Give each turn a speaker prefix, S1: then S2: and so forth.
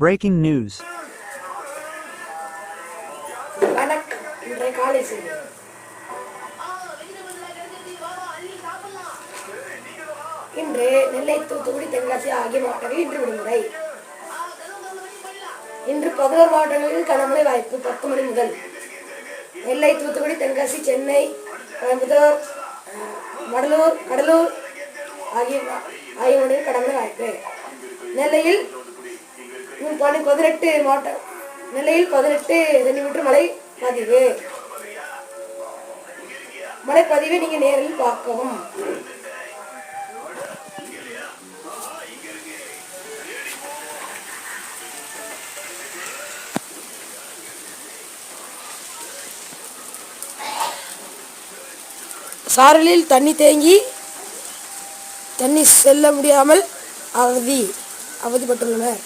S1: Breaking news.
S2: வணக்கம். இன்றைய காலை செய்தி. இன்று நெல்லை, தூத்துக்குடி, தென்காசி ஆகிய மாவட்டங்களில் இன்று விடுமுறை. இன்று 11 மாவட்டங்களில் கனமழை வாய்ப்பு 10 மணி முதல். நெல்லை, தூத்துக்குடி, தென்காசி, சென்னை, கோயம்புத்தூர், வடலூர், கடலூர் ஆகிய மாவட்டங்களில் கனமழை வாய்ப்பு. நெல்லையில் 18 மாவட்டம். நெல்லையில் 18 சென்டிமீட்டர் மழைப்பதிவை நீங்க நேரில் பார்க்கவும். சாரலில் தண்ணி தேங்கி தண்ணி செல்ல முடியாமல் அவதிப்பட்டுள்ளனர்.